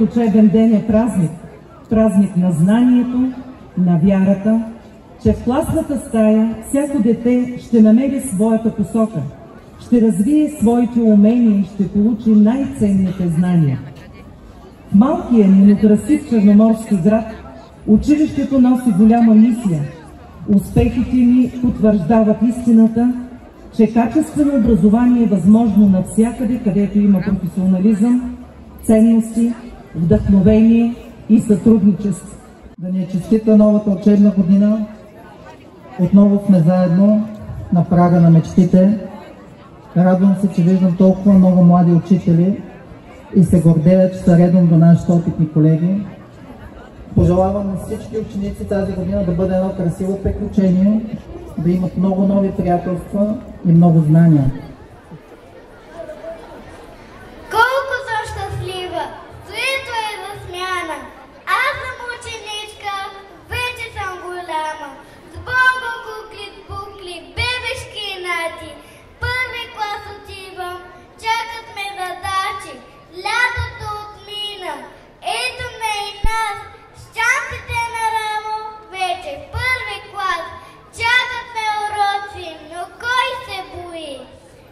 учебен ден е празник. Празник на знанието, на вярата, че в класната стая всяко дете ще намери своята посока, ще развие своите умения и ще получи най-ценните знания. В малкия ни, но красив черноморски град училището носи голяма мисия. Успехите ни потвърждават истината, че качествено образование е възможно навсякъде, където има професионализъм, ценности, вдъхновение и сътрудничество. Да ни е честита новата учебна година. Отново сме заедно на прага на мечтите. Радвам се, че виждам толкова много млади учители и се гордея, че са редом до нашите опитни колеги. Пожелавам на всички ученици тази година да бъде едно красиво приключение, да имат много нови приятелства и много знания. Колко съм щастлива! Суето е за смяна. Аз съм ученичка, вече съм голяма. С бомба, кукли, букли, бебешки и нати. Първи клас отивам, чакат ме задачи. Лятото отмина, ето ме и нас. С чантите на рамо, вече първи клас. Чакат ме уроци, но кой се бои?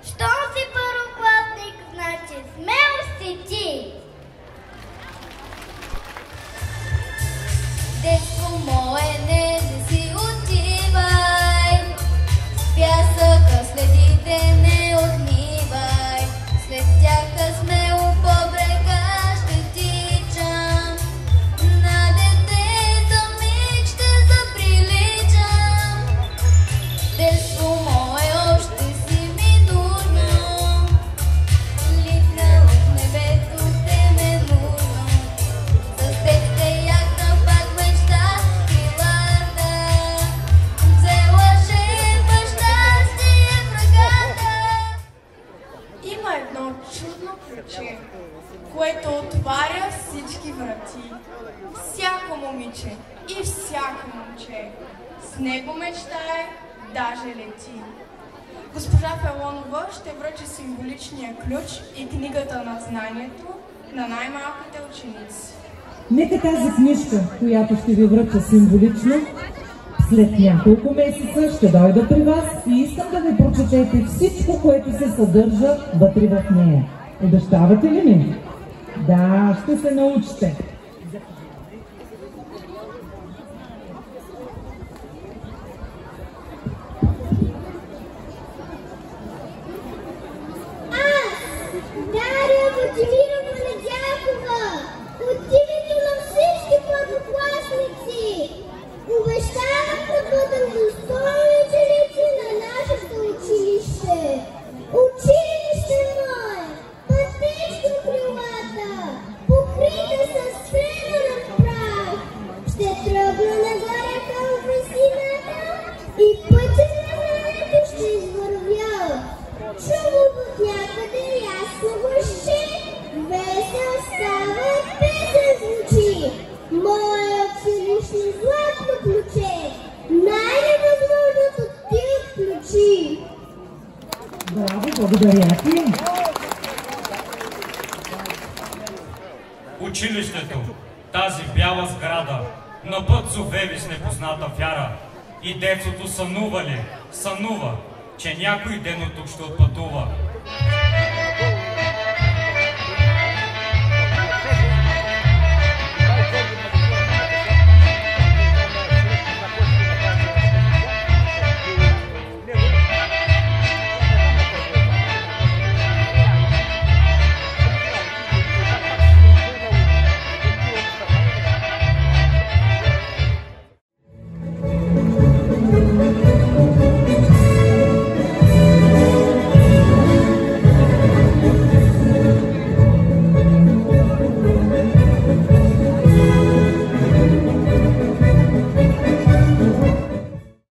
Щом си първокласник, значи смел си ти. Детство мое, не си отивай, с пясъка следите не отмивай, след тях смело по брега ще тичам, на дете за миг ще заприличам. Детство мое, още си ми нужно, литнал от небето теменно, с детска яхта пак мечта крилата, взела шепа щастие в ръката. Има едно чудно ключе, което отваря всички врати. Всяко момиче и всяко момче с него мечтае, даже лети. Госпожа Фелонова ще връчи символичния ключ и книгата на знанието на най-малките ученици. Нека тази книжка, която ще ви връча символично, след няколко месеца ще дойда при вас и искам да ви прочетете всичко, което се съдържа вътре в нея. Обещавате ли ми? Да, ще се научите. Дария Владимирова Недялкова, от името на всички първокласници, обещавам да бъдем достойни ученици на нашето училище. Училище мое, пътечко крилата, покрита с северен прах, ще тръгна нагоре към висината и пътя на знанието ще извървя. Чувам от някъде ясно гъще, весел става и песен звучи. Моя училищно златно ключе, най-невъзможното ти отключи. Браво, благодаря ти. Училището, тази бяла сграда, на път зовеви с непозната вяра. И детството сънува, че някой ден от тук ще отпътува.